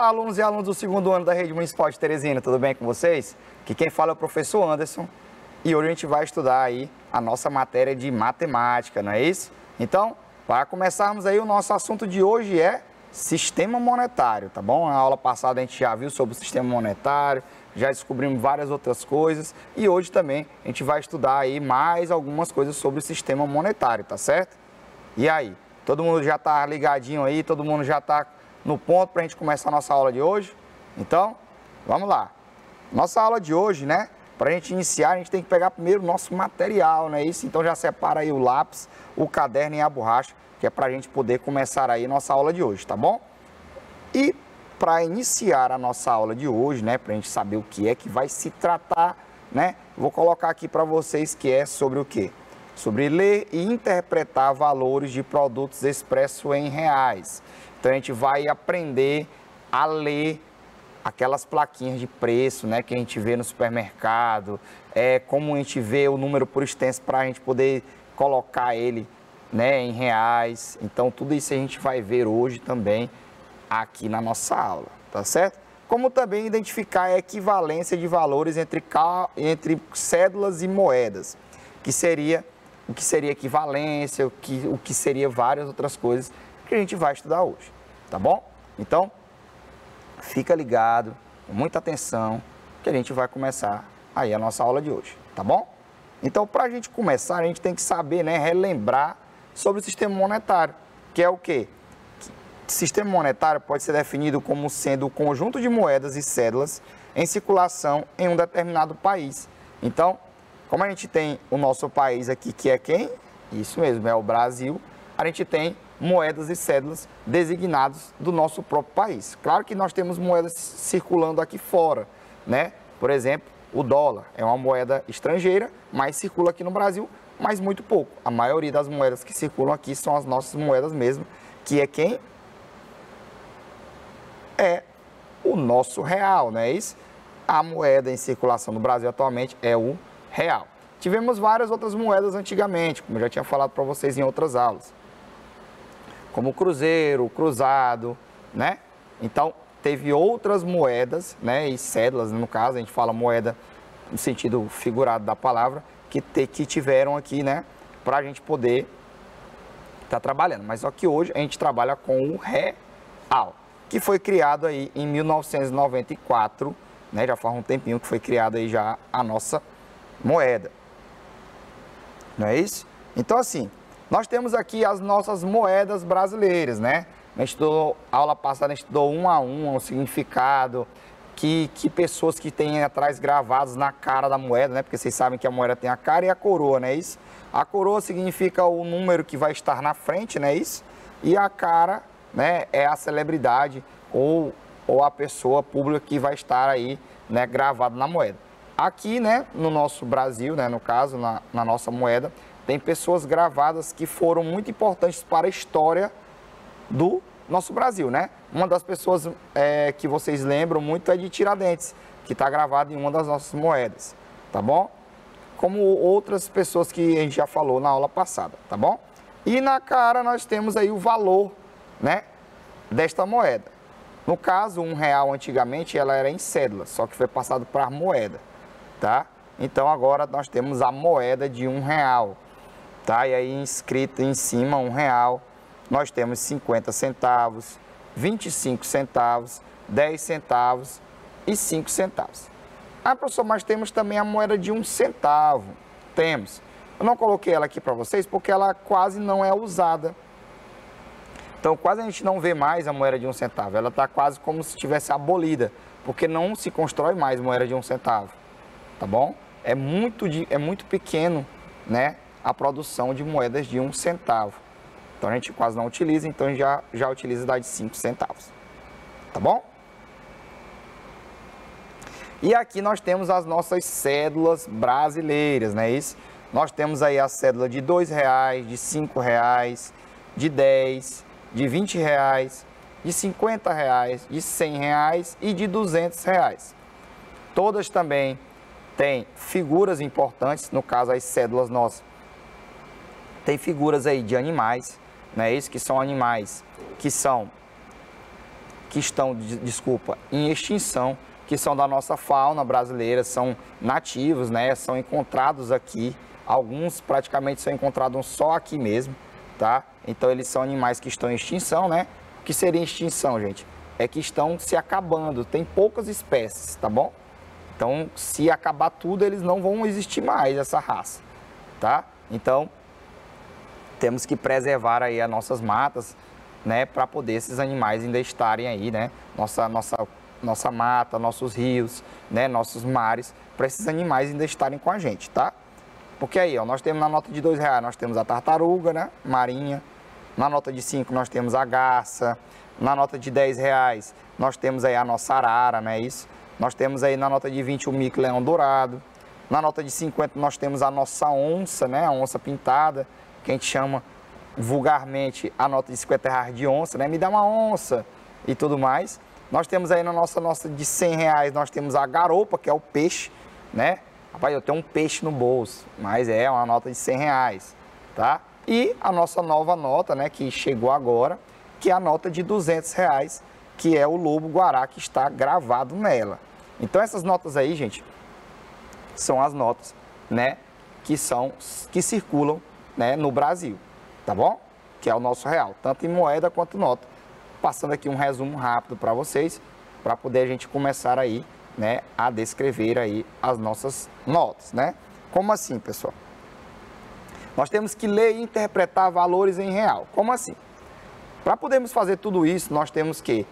Olá, alunos e alunos do segundo ano da Rede Municipal de Teresina, tudo bem com vocês? Aqui quem fala é o professor Anderson e hoje a gente vai estudar aí a nossa matéria de matemática, não é isso? Então, para começarmos aí, o nosso assunto de hoje é sistema monetário, tá bom? Na aula passada a gente já viu sobre o sistema monetário, já descobrimos várias outras coisas e hoje também a gente vai estudar aí mais algumas coisas sobre o sistema monetário, tá certo? E aí, todo mundo já tá ligadinho aí, todo mundo já tá no ponto para a gente começar a nossa aula de hoje? Então, vamos lá. Nossa aula de hoje, né? Para a gente iniciar, a gente tem que pegar primeiro o nosso material, não é isso? Então já separa aí o lápis, o caderno e a borracha, que é para a gente poder começar aí nossa aula de hoje, tá bom? E para iniciar a nossa aula de hoje, né? Para a gente saber o que é que vai se tratar, né? Vou colocar aqui para vocês que é sobre o quê? Sobre ler e interpretar valores de produtos expressos em reais. Então a gente vai aprender a ler aquelas plaquinhas de preço, né, que a gente vê no supermercado, como a gente vê o número por extenso para a gente poder colocar ele, né, em reais. Então tudo isso a gente vai ver hoje também aqui na nossa aula, tá certo? Como também identificar a equivalência de valores entre cédulas e moedas, o que seria equivalência, o que seria várias outras coisas que a gente vai estudar hoje, tá bom? Então, fica ligado, com muita atenção, que a gente vai começar aí a nossa aula de hoje, tá bom? Então, para a gente começar, a gente tem que saber, né, relembrar sobre o sistema monetário, que é o quê? O sistema monetário pode ser definido como sendo o conjunto de moedas e cédulas em circulação em um determinado país. Então, como a gente tem o nosso país aqui, que é quem? Isso mesmo, é o Brasil. A gente tem moedas e cédulas designados do nosso próprio país. Claro que nós temos moedas circulando aqui fora, né? Por exemplo, o dólar é uma moeda estrangeira, mas circula aqui no Brasil, mas muito pouco. A maioria das moedas que circulam aqui são as nossas moedas mesmo, que é quem? É o nosso real, não é isso? A moeda em circulação no Brasil atualmente é o real. Tivemos várias outras moedas antigamente, como eu já tinha falado para vocês em outras aulas, como o cruzeiro, o cruzado, né? Então, teve outras moedas, né, e cédulas, no caso, a gente fala moeda no sentido figurado da palavra, que tiveram aqui, né, para a gente poder estar trabalhando. Mas só que hoje a gente trabalha com o real, que foi criado aí em 1994, né, já faz um tempinho que foi criado aí já a nossa moeda. Não é isso? Então, assim, nós temos aqui as nossas moedas brasileiras, né? A gente estudou, a aula passada a gente estudou um a um o significado, que pessoas que têm atrás gravados na cara da moeda, né? Porque vocês sabem que a moeda tem a cara e a coroa, não é isso? A coroa significa o número que vai estar na frente, não é isso? E a cara, né, é a celebridade ou a pessoa pública que vai estar aí, né, gravado na moeda. Aqui, né, no nosso Brasil, né, no caso, na nossa moeda, tem pessoas gravadas que foram muito importantes para a história do nosso Brasil, né? Uma das pessoas que vocês lembram muito é de Tiradentes, que está gravado em uma das nossas moedas, tá bom? Como outras pessoas que a gente já falou na aula passada, tá bom? E na cara nós temos aí o valor, né, desta moeda. No caso, R$1 antigamente ela era em cédula, só que foi passado para moeda, tá? Então agora nós temos a moeda de R$1, tá? E aí escrito em cima R$1, nós temos 50 centavos, 25 centavos, 10 centavos e 5 centavos. Ah, professor, mas temos também a moeda de 1 centavo. Temos. Eu não coloquei ela aqui para vocês porque ela quase não é usada. Então, quase a gente não vê mais a moeda de 1 centavo. Ela está quase como se estivesse abolida, porque não se constrói mais moeda de 1 centavo. Tá bom? É muito pequeno, né, a produção de moedas de 1 centavo. Então, a gente quase não utiliza, então a gente já utiliza da de 5 centavos. Tá bom? E aqui nós temos as nossas cédulas brasileiras, não é isso? Nós temos aí a cédula de R$2, de R$5, de 10, de R$20, de R$50, de R$100 e de R$200. Todas também têm figuras importantes, no caso as cédulas nossas. Tem figuras aí de animais, não é isso? Que são animais que estão, desculpa, em extinção, que são da nossa fauna brasileira, são nativos, né? São encontrados aqui. Alguns praticamente são encontrados só aqui mesmo, tá? Então eles são animais que estão em extinção, né? O que seria extinção, gente? É que estão se acabando, tem poucas espécies, tá bom? Então, se acabar tudo, eles não vão existir mais, essa raça, tá? Então, temos que preservar aí as nossas matas, né? Para poder esses animais ainda estarem aí, né? Nossa mata, nossos rios, né? Nossos mares, para esses animais ainda estarem com a gente, tá? Porque aí, ó, nós temos na nota de R$2, nós temos a tartaruga, né? Marinha. Na nota de 5 nós temos a garça. Na nota de R$10 nós temos aí a nossa arara, né? Isso. Nós temos aí na nota de 20 o mico-leão dourado. Na nota de 50 nós temos a nossa onça, né? A onça pintada, que a gente chama vulgarmente a nota de R$50 de onça, né? Me dá uma onça e tudo mais. Nós temos aí na nossa de R$100, nós temos a garopa, que é o peixe, né? Rapaz, eu tenho um peixe no bolso, mas é uma nota de R$100, tá? E a nossa nova nota, né, que chegou agora, que é a nota de R$200, que é o lobo-guará que está gravado nela. Então essas notas aí, gente, são as notas, né, que circulam, né, no Brasil, tá bom? Que é o nosso real, tanto em moeda quanto nota. Passando aqui um resumo rápido para vocês, para poder a gente começar aí, né, a descrever aí as nossas notas, né? Como assim, pessoal? Nós temos que ler e interpretar valores em real. Como assim? Para podermos fazer tudo isso, nós temos que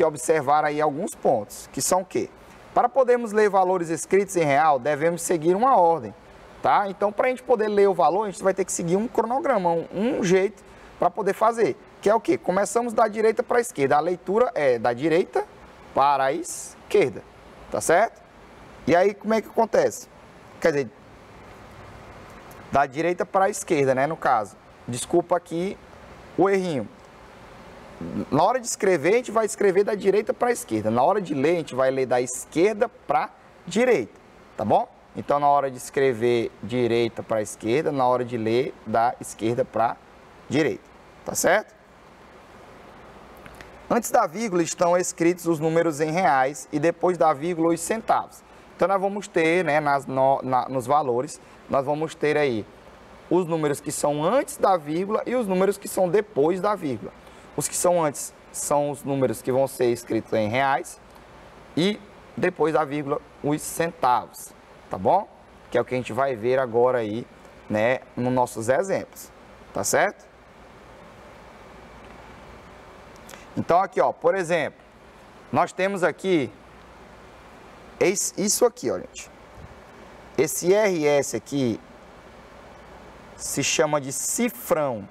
observar aí alguns pontos, que são o quê? Para podermos ler valores escritos em real, devemos seguir uma ordem, tá? Então, para a gente poder ler o valor, a gente vai ter que seguir um cronograma, um jeito para poder fazer, que é o quê? Começamos da direita para a esquerda. A leitura é da direita para a esquerda, tá certo? E aí, como é que acontece? Quer dizer, da direita para a esquerda, né, no caso. Desculpa aqui o errinho. Na hora de escrever, a gente vai escrever da direita para a esquerda. Na hora de ler, a gente vai ler da esquerda para a direita, tá bom? Então, na hora de escrever direita para a esquerda, na hora de ler da esquerda para a direita, tá certo? Antes da vírgula estão escritos os números em reais e depois da vírgula os centavos. Então, nós vamos ter, né, nos valores, nós vamos ter aí os números que são antes da vírgula e os números que são depois da vírgula. Os que são antes são os números que vão ser escritos em reais e depois da vírgula os centavos, tá bom? Que é o que a gente vai ver agora aí, né, nos nossos exemplos, tá certo? Então aqui, ó, por exemplo, nós temos aqui isso aqui, ó, gente. Esse RS aqui se chama de cifrão.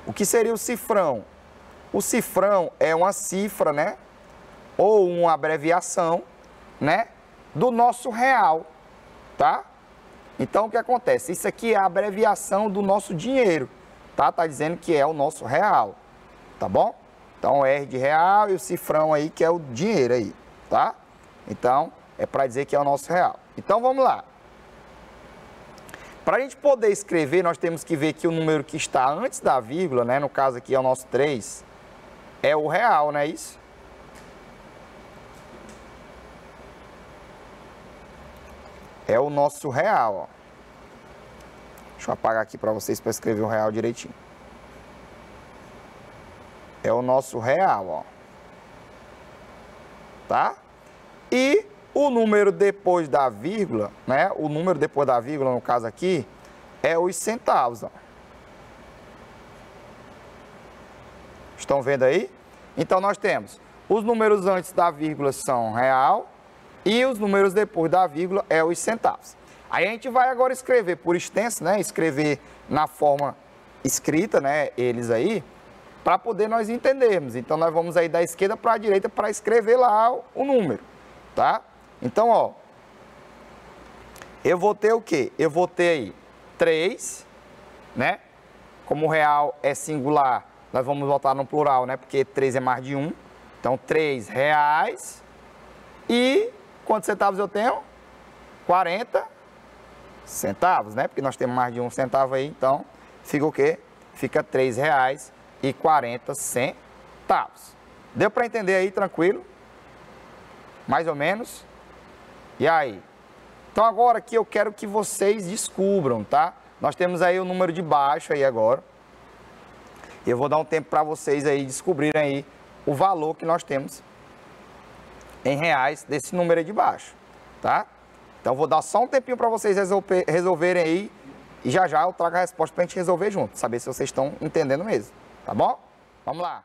O que seria o cifrão? O cifrão é uma cifra, né? Ou uma abreviação, né? Do nosso real, tá? Então, o que acontece? Isso aqui é a abreviação do nosso dinheiro, tá? Tá dizendo que é o nosso real, tá bom? Então, R de real e o cifrão aí, que é o dinheiro aí, tá? Então, é para dizer que é o nosso real. Então, vamos lá. Para a gente poder escrever, nós temos que ver que o número que está antes da vírgula, né? No caso aqui é o nosso 3, é o real, não é isso? É o nosso real, ó. Deixa eu apagar aqui para vocês para escrever o real direitinho. É o nosso real, ó. Tá? E o número depois da vírgula, né? O número depois da vírgula, no caso aqui, é os centavos, ó. Estão vendo aí? Então, nós temos os números antes da vírgula são real e os números depois da vírgula é os centavos. Aí a gente vai agora escrever por extenso, né? Escrever na forma escrita, né? Eles aí, para poder nós entendermos. Então, nós vamos aí da esquerda para a direita para escrever lá o número, tá? Então, ó, eu vou ter o quê? Eu vou ter aí 3, né? Como o real é singular, nós vamos botar no plural, né? Porque 3 é mais de 1. Então, 3 reais. E quantos centavos eu tenho? 40 centavos, né? Porque nós temos mais de 1 centavo aí, então fica o quê? Fica R$3,40. centavos. Deu para entender aí, tranquilo? Mais ou menos? E aí? Então agora aqui eu quero que vocês descubram, tá? Nós temos aí o número de baixo aí agora. Eu vou dar um tempo para vocês aí descobrirem aí o valor que nós temos em reais desse número aí de baixo, tá? Então vou dar só um tempinho para vocês resolverem aí e já já eu trago a resposta para a gente resolver junto, saber se vocês estão entendendo mesmo, tá bom? Vamos lá.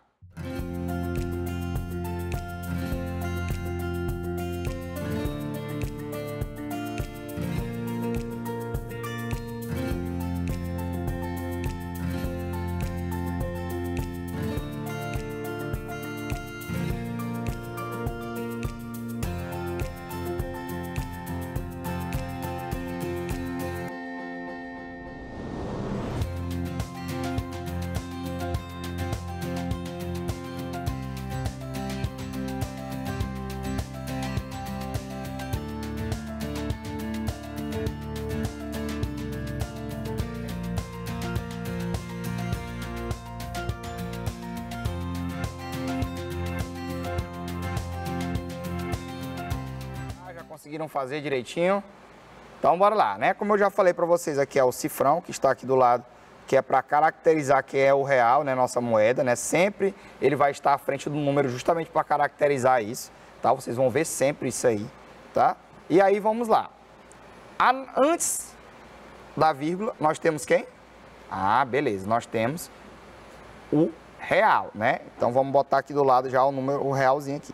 Conseguiram fazer direitinho? Então bora lá, né? Como eu já falei para vocês, aqui é o cifrão que está aqui do lado, que é para caracterizar que é o real, né? Nossa moeda, né? Sempre ele vai estar à frente do número justamente para caracterizar isso, tá? Vocês vão ver sempre isso aí, tá? E aí vamos lá. Antes da vírgula, nós temos quem? Ah, beleza, nós temos o real, né? Então vamos botar aqui do lado já o número, o realzinho aqui.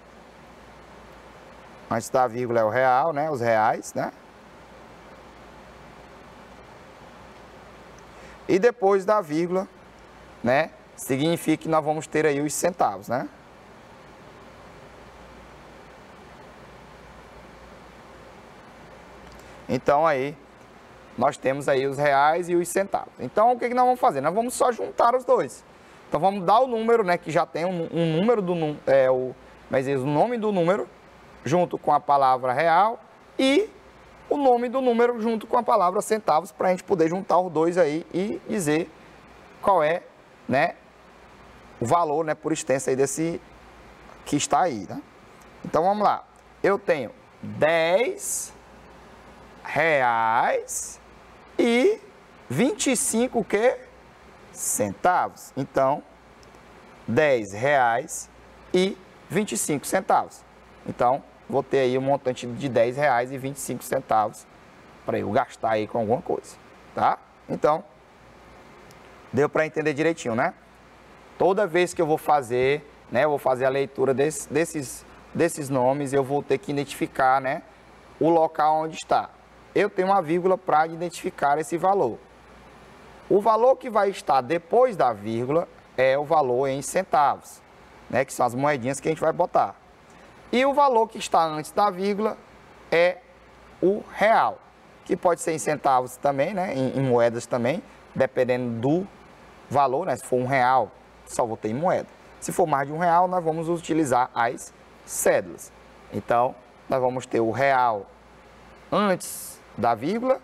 Antes da vírgula é o real, né? Os reais, né? E depois da vírgula, né? Significa que nós vamos ter aí os centavos, né? Então aí, nós temos aí os reais e os centavos. Então o que nós vamos fazer? Nós vamos só juntar os dois. Então vamos dar o número, né? Que já tem um número do número, o nome do número, junto com a palavra real e o nome do número junto com a palavra centavos, para a gente poder juntar os dois aí e dizer qual é, né, o valor, né, por extenso aí desse que está aí, né? Então vamos lá. Eu tenho 10 reais e 25 centavos. Então, 10 reais e 25 centavos. Então, vou ter aí um montante de 10 reais e 25 centavos para eu gastar aí com alguma coisa, tá? Então, deu para entender direitinho, né? Toda vez que eu vou fazer, né, eu vou fazer a leitura desses nomes, eu vou ter que identificar, né, o local onde está. Eu tenho uma vírgula para identificar esse valor. O valor que vai estar depois da vírgula é o valor em centavos, né, que são as moedinhas que a gente vai botar. E o valor que está antes da vírgula é o real, que pode ser em centavos também, né, em moedas também, dependendo do valor, né, se for R$1, só vou ter em moeda. Se for mais de R$1, nós vamos utilizar as cédulas. Então, nós vamos ter o real antes da vírgula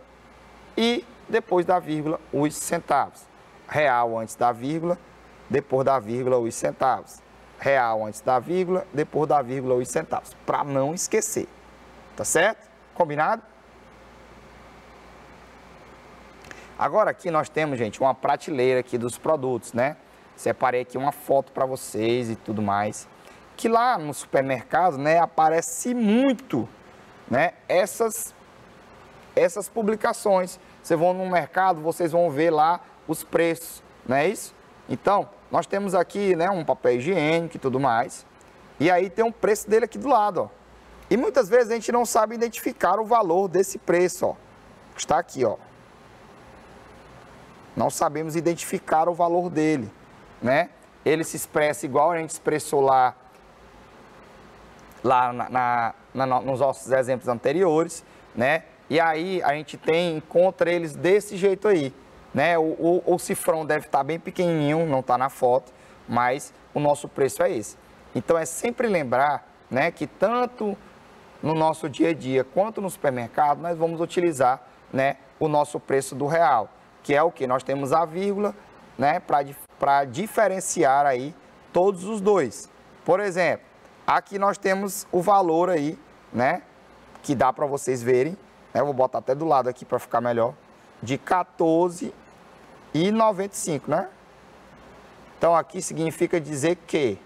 e depois da vírgula os centavos. Real antes da vírgula, depois da vírgula os centavos. Real antes da vírgula, depois da vírgula os centavos, para não esquecer, tá certo? Combinado? Agora aqui nós temos, gente, uma prateleira aqui dos produtos, né? Separei aqui uma foto para vocês e tudo mais, que lá no supermercado, né, aparece muito, né, essas publicações. Vocês vão no mercado, vocês vão ver lá os preços, não é isso? Então, nós temos aqui, né, um papel higiênico e tudo mais. E aí tem um preço dele aqui do lado, ó. E muitas vezes a gente não sabe identificar o valor desse preço, ó. Está aqui, ó. Não sabemos identificar o valor dele, né? Ele se expressa igual a gente expressou lá nos nossos exemplos anteriores, né? E aí a gente encontra eles desse jeito aí, né? O cifrão deve estar bem pequenininho, não está na foto, mas o nosso preço é esse. Então é sempre lembrar, né, que tanto no nosso dia a dia quanto no supermercado nós vamos utilizar, né, o nosso preço do real, que é o que? Nós temos a vírgula, né, para diferenciar aí todos os dois. Por exemplo, aqui nós temos o valor aí, né? Que dá para vocês verem, né? Eu vou botar até do lado aqui para ficar melhor, de R$14,95, né? Então aqui significa dizer que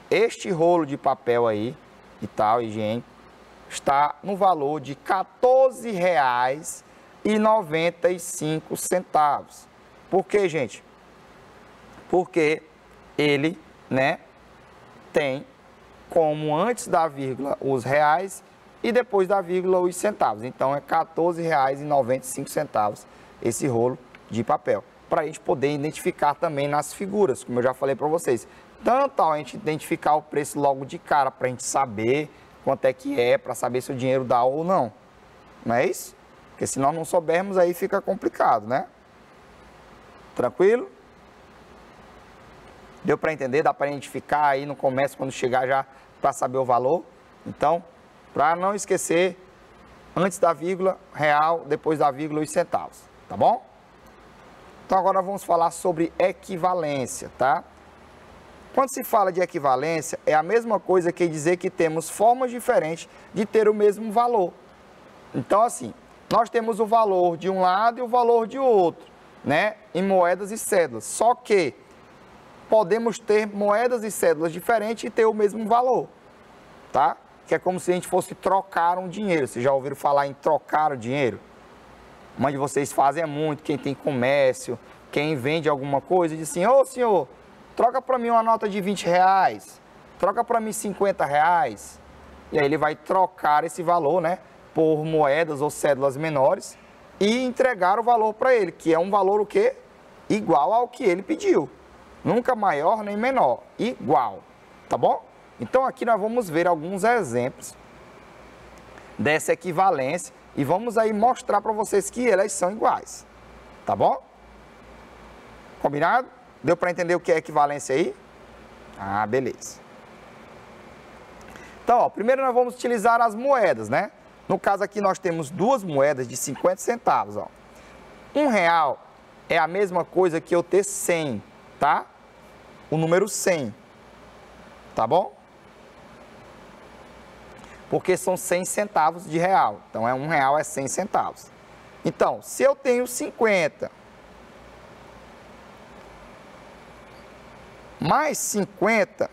este rolo de papel aí e tal, higiênico, está no valor de R$14,95. Por quê, gente? Porque ele, né, tem como antes da vírgula os reais e depois da vírgula os centavos. Então é R$14,95 esse rolo de papel. Para a gente poder identificar também nas figuras, como eu já falei para vocês. Tanto a gente identificar o preço logo de cara, para a gente saber quanto é que é, para saber se o dinheiro dá ou não. Não é isso? Porque se nós não soubermos, aí fica complicado, né? Tranquilo? Deu para entender? Dá para identificar aí no começo, quando chegar já, para saber o valor? Então, para não esquecer, antes da vírgula, real, depois da vírgula, os centavos. Tá bom? Então, agora vamos falar sobre equivalência, tá? Quando se fala de equivalência, é a mesma coisa que dizer que temos formas diferentes de ter o mesmo valor. Então, assim, nós temos o valor de um lado e o valor de outro, né? Em moedas e cédulas. Só que podemos ter moedas e cédulas diferentes e ter o mesmo valor, tá? Que é como se a gente fosse trocar um dinheiro. Vocês já ouviram falar em trocar o dinheiro? Mas vocês fazem muito, quem tem comércio, quem vende alguma coisa, diz assim, ô senhor, troca para mim uma nota de R$20, troca para mim R$50. E aí ele vai trocar esse valor, né, por moedas ou cédulas menores e entregar o valor para ele, que é um valor o quê? Igual ao que ele pediu. Nunca maior nem menor, igual, tá bom? Então aqui nós vamos ver alguns exemplos dessa equivalência e vamos aí mostrar para vocês que elas são iguais, tá bom? Combinado? Deu para entender o que é equivalência aí? Ah, beleza. Então, ó, primeiro nós vamos utilizar as moedas, né? No caso aqui nós temos duas moedas de 50 centavos, ó. R$1 é a mesma coisa que eu ter 100, tá? O número 100, tá bom? Porque são 100 centavos de real. Então, R$1 é 100 centavos. Então, se eu tenho 50 mais 50,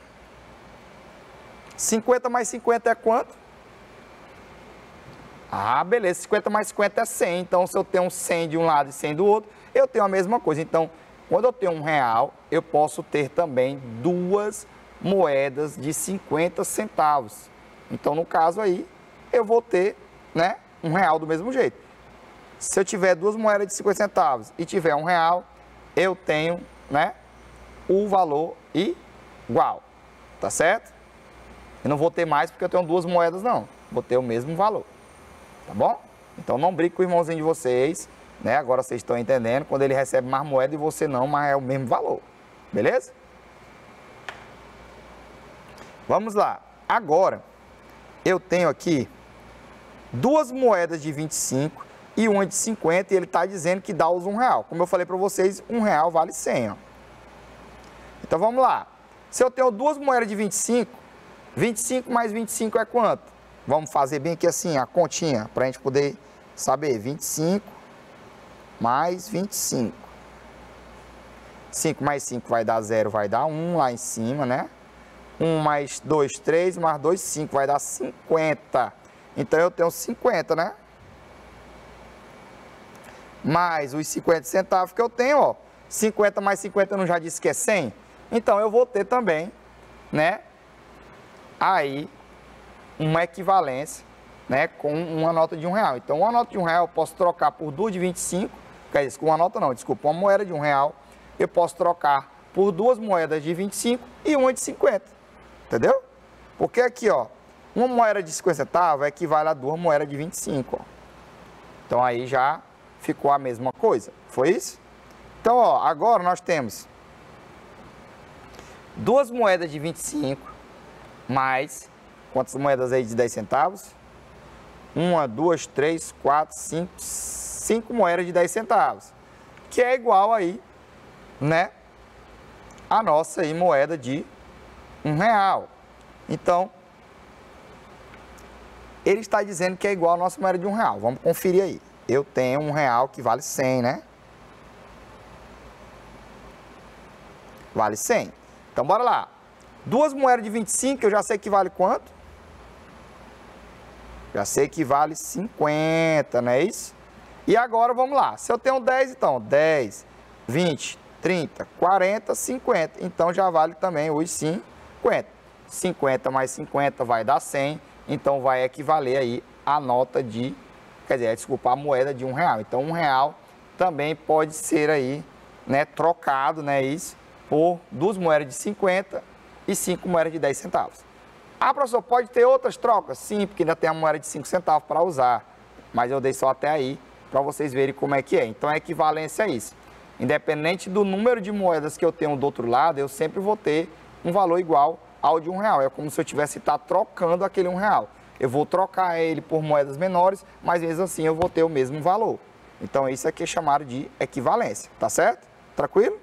50 mais 50 é quanto? Ah, beleza, 50 mais 50 é 100. Então, se eu tenho 100 de um lado e 100 do outro, eu tenho a mesma coisa. Então, quando eu tenho R$1, eu posso ter também duas moedas de 50 centavos. Então, no caso aí, eu vou ter, né, R$1 do mesmo jeito. Se eu tiver duas moedas de 50 centavos e tiver R$1, eu tenho, né, o valor igual, tá certo? Eu não vou ter mais porque eu tenho duas moedas, não. Vou ter o mesmo valor, tá bom? Então, não brigue com o irmãozinho de vocês, né? Agora vocês estão entendendo, quando ele recebe mais moeda e você não, mas é o mesmo valor, beleza? Vamos lá. Agora, eu tenho aqui duas moedas de 25 e uma de 50 e ele está dizendo que dá os R$1. Como eu falei para vocês, R$1 vale 100, ó. Então, vamos lá. Se eu tenho duas moedas de 25, 25 mais 25 é quanto? Vamos fazer bem aqui assim, a continha, para a gente poder saber. 25 mais 25. 5 mais 5 vai dar 0, vai dar 1 lá em cima, né? 1 mais 2, 3, mais 2, 5, vai dar 50. Então, eu tenho 50, né? Mais os 50 centavos que eu tenho, ó. 50 mais 50 eu não já disse que é 100? Então, eu vou ter também, né, aí, uma equivalência, né, com uma nota de R$1. Então, uma nota de R$1 eu posso trocar por duas de 25, quer dizer, com uma nota não, desculpa, uma moeda de R$1, eu posso trocar por duas moedas de 25 e uma de 50, entendeu? Porque aqui, ó, uma moeda de 50 centavos equivale a duas moedas de 25, ó. Então, aí já ficou a mesma coisa, foi isso? Então, ó, agora nós temos duas moedas de 25, mais, quantas moedas aí de 10 centavos? 1, 2, 3, 4, 5 moedas de 10 centavos. Que é igual aí, né, a nossa aí, moeda de R$1. Então, ele está dizendo que é igual a nossa moeda de R$1. Vamos conferir aí. Eu tenho R$1 que vale 100, né? Vale 100. Então, bora lá. Duas moedas de 25, eu já sei que vale quanto? Já sei que vale 50, não é isso? E agora, vamos lá. Se eu tenho 10, então, 10, 20, 30, 40, 50. Então, já vale também os 50. 50 mais 50 vai dar 100. Então, vai equivaler aí a nota de... Quer dizer, desculpa, a moeda de R$1. Então, R$1 também pode ser aí, né, trocado, né, isso, por 2 moedas de 50 e 5 moedas de 10 centavos. Ah, professor, pode ter outras trocas? Sim, porque ainda tem a moeda de 5 centavos para usar. Mas eu dei só até aí para vocês verem como é que é. Então, a equivalência é isso. Independente do número de moedas que eu tenho do outro lado, eu sempre vou ter um valor igual ao de R$1. É como se eu tivesse trocando aquele R$1. Eu vou trocar ele por moedas menores, mas mesmo assim eu vou ter o mesmo valor. Então, isso aqui é chamado de equivalência, tá certo? Tranquilo?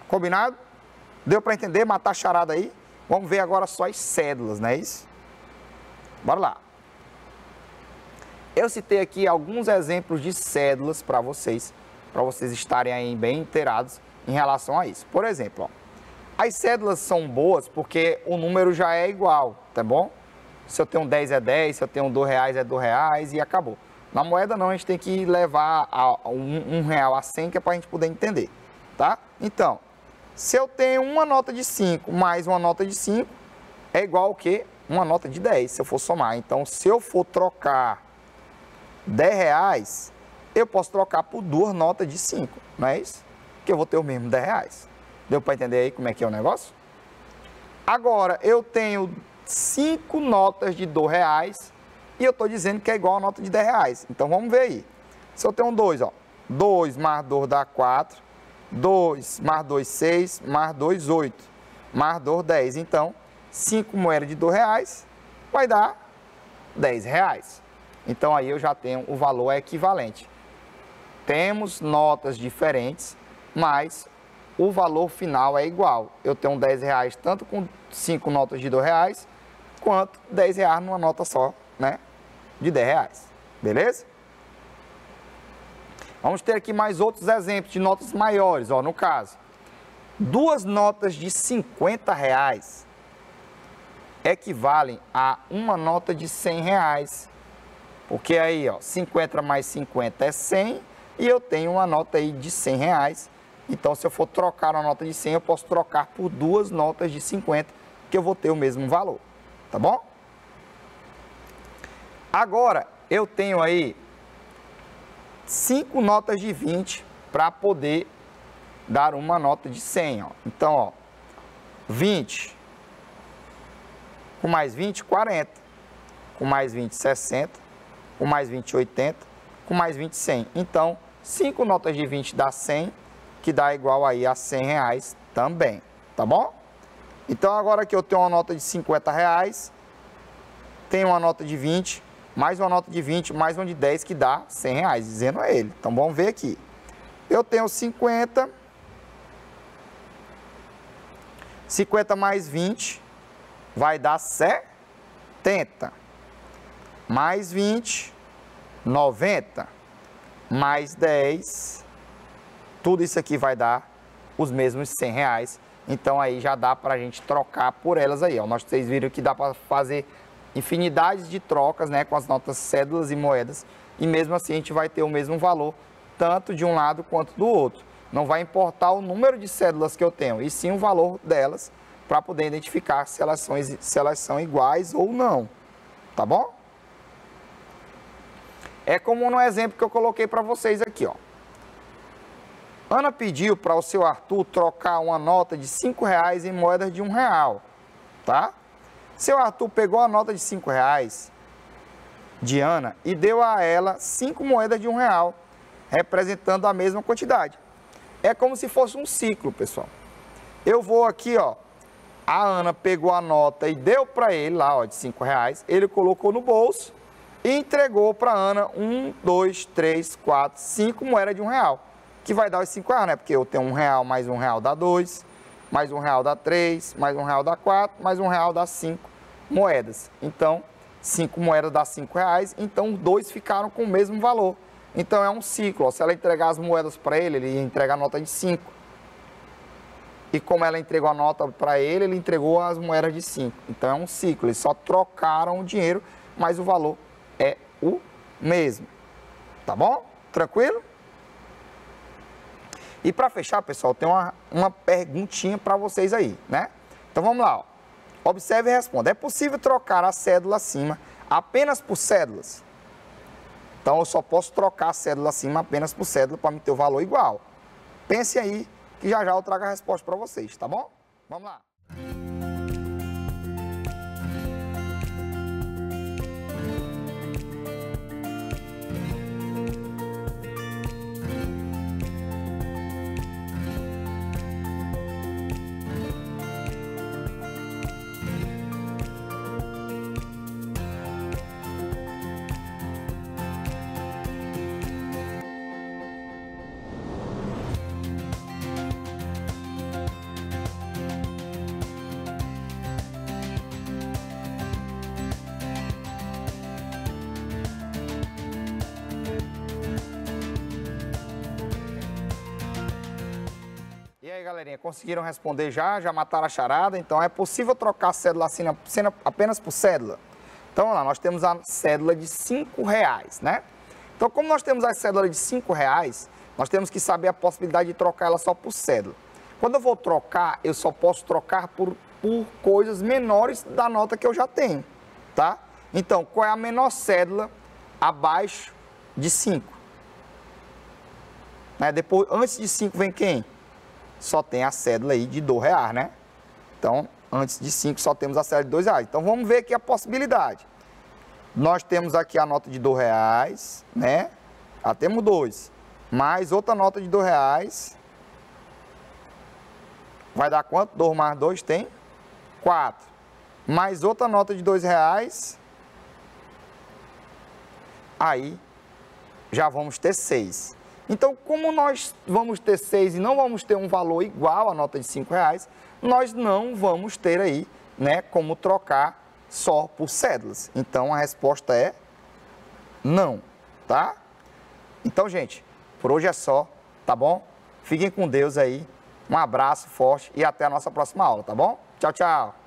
Combinado? Deu para entender? Matar a charada aí? Vamos ver agora só as cédulas, não é isso? Bora lá. Eu citei aqui alguns exemplos de cédulas para vocês estarem aí bem inteirados em relação a isso. Por exemplo, ó, as cédulas são boas porque o número já é igual, tá bom? Se eu tenho 10 é 10, se eu tenho R$2 é R$2 e acabou. Na moeda não, a gente tem que levar R$1 a 100, que é para a gente poder entender, tá? Então, se eu tenho uma nota de 5 mais uma nota de 5, é igual ao quê? Uma nota de 10, se eu for somar. Então, se eu for trocar R$10, eu posso trocar por 2 notas de 5, não é isso? Que eu vou ter o mesmo R$10. Deu para entender aí como é que é o negócio? Agora, eu tenho 5 notas de R$2 e eu estou dizendo que é igual a nota de R$10. Então, vamos ver aí. Se eu tenho 2, ó, 2 mais 2 dá 4, 2 mais 2, 6, mais 2, 8, mais 2, 10. Então, 5 moedas de R$2 vai dar R$10. Então, aí eu já tenho o valor equivalente. Temos notas diferentes, mas o valor final é igual. Eu tenho R$10 tanto com 5 notas de R$2, quanto R$10 numa nota só, né, de R$10. Beleza? Vamos ter aqui mais outros exemplos de notas maiores, ó, no caso. 2 notas de R$50 equivalem a uma nota de R$100. Porque aí, ó, 50 mais 50 é 100 e eu tenho uma nota aí de R$100. Então, se eu for trocar uma nota de 100, eu posso trocar por 2 notas de 50, que eu vou ter o mesmo valor, tá bom? Agora, eu tenho aí 5 notas de 20 para poder dar uma nota de 100, ó. Então, ó, 20, com mais 20, 40, com mais 20, 60, com mais 20, 80, com mais 20, 100. Então, 5 notas de 20 dá 100, que dá igual aí a R$100 também, tá bom? Então, agora que eu tenho uma nota de R$50, tenho uma nota de 20, mais uma nota de 20, mais uma de 10, que dá R$100, dizendo a ele. Então, vamos ver aqui. Eu tenho 50, 50 mais 20 vai dar 70, mais 20, 90, mais 10, tudo isso aqui vai dar os mesmos R$100. Então, aí já dá para a gente trocar por elas aí, ó. Vocês viram que dá para fazer infinidades de trocas, né, com as notas, cédulas e moedas, e mesmo assim a gente vai ter o mesmo valor, tanto de um lado quanto do outro. Não vai importar o número de cédulas que eu tenho, e sim o valor delas, para poder identificar se elas são iguais ou não, tá bom? É como no exemplo que eu coloquei para vocês aqui, ó. Ana pediu para o seu Arthur trocar uma nota de R$5 em moedas de R$1, tá? Seu Arthur pegou a nota de R$5 de Ana e deu a ela 5 moedas de R$1, representando a mesma quantidade. É como se fosse um ciclo, pessoal. Eu vou aqui, ó, a Ana pegou a nota e deu para ele lá, ó, de R$5, ele colocou no bolso e entregou para a Ana 1, 2, 3, 4, 5 moedas de R$1, que vai dar os R$5, né? Porque eu tenho R$1 mais R$1 dá 2, mais R$1 dá 3, mais R$1 dá 4, mais R$1 dá 5 moedas. Então, 5 moedas dá R$5, então 2 ficaram com o mesmo valor. Então, é um ciclo. Ó. Se ela entregar as moedas para ele, ele ia entregar a nota de 5. E como ela entregou a nota para ele, ele entregou as moedas de 5. Então, é um ciclo. Eles só trocaram o dinheiro, mas o valor é o mesmo. Tá bom? Tranquilo? E para fechar, pessoal, tem uma perguntinha para vocês aí, né? Então, vamos lá. Ó. Observe e responda. É possível trocar a cédula acima apenas por cédulas? Então, eu só posso trocar a cédula acima apenas por cédula para me ter o valor igual. Pense aí, que já já eu trago a resposta para vocês, tá bom? Vamos lá. E aí, galerinha, conseguiram responder já mataram a charada? Então, é possível trocar a cédula assim apenas por cédula? Então, vamos lá, nós temos a cédula de R$5, né? Então, como nós temos a cédula de R$5, nós temos que saber a possibilidade de trocar ela só por cédula. Quando eu vou trocar, eu só posso trocar por coisas menores da nota que eu já tenho, tá? Então, qual é a menor cédula abaixo de 5? Né? Depois, antes de 5 vem quem? Só tem a cédula aí de R$2, né? Então, antes de 5 só temos a cédula de R$2. Então, vamos ver aqui a possibilidade. Nós temos aqui a nota de R$2, né? Já temos 2. Mais outra nota de R$2. Vai dar quanto? 2 mais 2 tem 4. Mais outra nota de R$2. Aí, já vamos ter 6. Então, como nós vamos ter 6 e não vamos ter um valor igual à nota de R$5, nós não vamos ter aí, né, como trocar só por cédulas. Então, a resposta é não, tá? Então, gente, por hoje é só, tá bom? Fiquem com Deus aí, um abraço forte e até a nossa próxima aula, tá bom? Tchau, tchau!